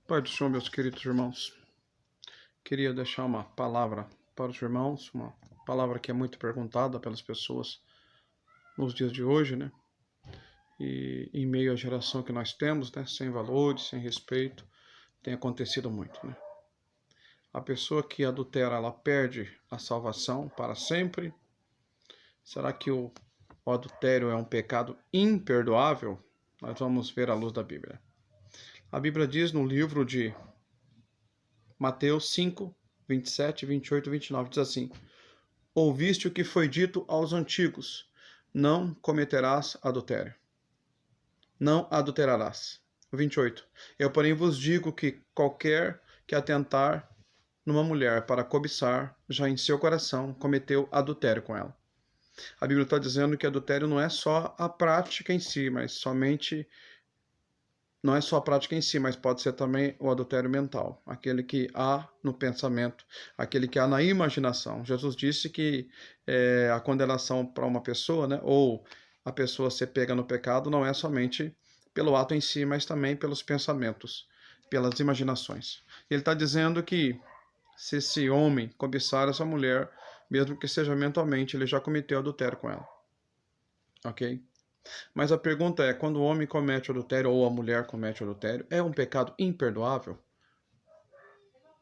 Pai do Senhor, meus queridos irmãos, queria deixar uma palavra para os irmãos, uma palavra que é muito perguntada pelas pessoas nos dias de hoje, né? E em meio à geração que nós temos, né? Sem valores, sem respeito, tem acontecido muito, né? A pessoa que adultera, ela perde a salvação para sempre? Será que o adultério é um pecado imperdoável? Nós vamos ver à luz da Bíblia. A Bíblia diz no livro de Mateus 5, 27, 28 e 29, diz assim: Ouviste o que foi dito aos antigos: não cometerás adultério. Não adulterarás. 28. Eu, porém, vos digo que qualquer que atentar numa mulher para cobiçar, já em seu coração cometeu adultério com ela. A Bíblia está dizendo que adultério não é só a prática em si, mas somente não é só a prática em si, mas pode ser também o adultério mental, aquele que há no pensamento, aquele que há na imaginação. Jesus disse que a condenação para uma pessoa, né, ou a pessoa ser pega no pecado, não é somente pelo ato em si, mas também pelos pensamentos, pelas imaginações. Ele está dizendo que se esse homem cobiçar essa mulher, mesmo que seja mentalmente, ele já cometeu adultério com ela. Ok? Mas a pergunta é, quando o homem comete adultério ou a mulher comete adultério, é um pecado imperdoável?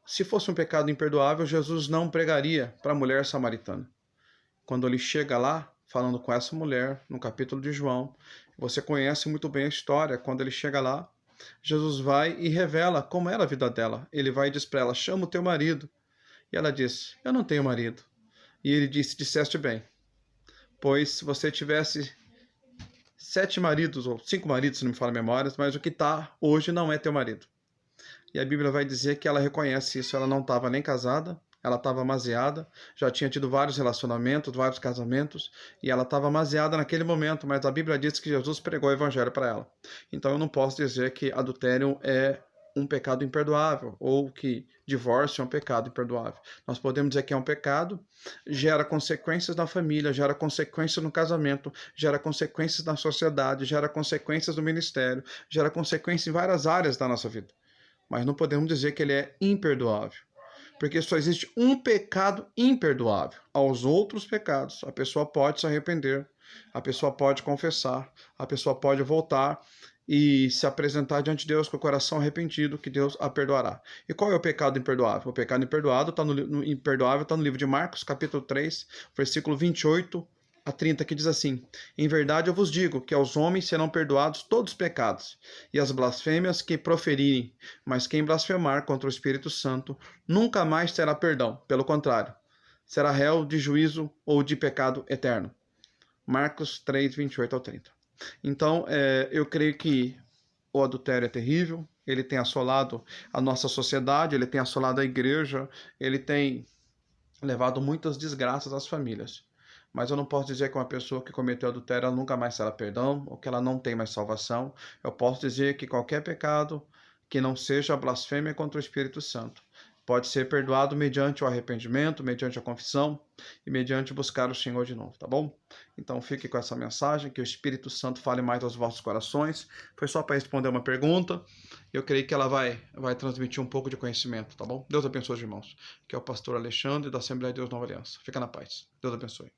Se fosse um pecado imperdoável, Jesus não pregaria para a mulher samaritana. Quando ele chega lá, falando com essa mulher, no capítulo de João, você conhece muito bem a história. Quando ele chega lá, Jesus vai e revela como era a vida dela. Ele vai e diz para ela: chama o teu marido. E ela diz: eu não tenho marido. E ele disse: disseste bem, pois se você tivesse 7 maridos, ou 5 maridos, se não me fala a memória, mas o que está hoje não é teu marido. E a Bíblia vai dizer que ela reconhece isso, ela não estava nem casada, ela estava amaziada, já tinha tido vários relacionamentos, vários casamentos, e ela estava amaziada naquele momento, mas a Bíblia diz que Jesus pregou o evangelho para ela. Então eu não posso dizer que adultério é um pecado imperdoável, ou que divórcio é um pecado imperdoável. Nós podemos dizer que é um pecado, gera consequências na família, gera consequências no casamento, gera consequências na sociedade, gera consequências no ministério, gera consequências em várias áreas da nossa vida. Mas não podemos dizer que ele é imperdoável, porque só existe um pecado imperdoável. Aos outros pecados, a pessoa pode se arrepender, a pessoa pode confessar, a pessoa pode voltar e se apresentar diante de Deus com o coração arrependido, que Deus a perdoará. E qual é o pecado imperdoável? O pecado imperdoável está no livro de Marcos, capítulo 3, versículo 28 a 30, que diz assim: Em verdade eu vos digo que aos homens serão perdoados todos os pecados e as blasfêmias que proferirem, mas quem blasfemar contra o Espírito Santo nunca mais terá perdão, pelo contrário, será réu de juízo ou de pecado eterno. Marcos 3, 28 ao 30. Então, eu creio que o adultério é terrível, ele tem assolado a nossa sociedade, ele tem assolado a igreja, ele tem levado muitas desgraças às famílias. Mas eu não posso dizer que uma pessoa que cometeu adultério ela nunca mais terá perdão, ou que ela não tem mais salvação. Eu posso dizer que qualquer pecado que não seja blasfêmia contra o Espírito Santo pode ser perdoado mediante o arrependimento, mediante a confissão e mediante buscar o Senhor de novo, tá bom? Então fique com essa mensagem, que o Espírito Santo fale mais aos vossos corações. Foi só para responder uma pergunta. Eu creio que ela vai transmitir um pouco de conhecimento, tá bom? Deus abençoe os irmãos. Que é o pastor Alexandre da Assembleia de Deus Nova Aliança. Fica na paz. Deus abençoe.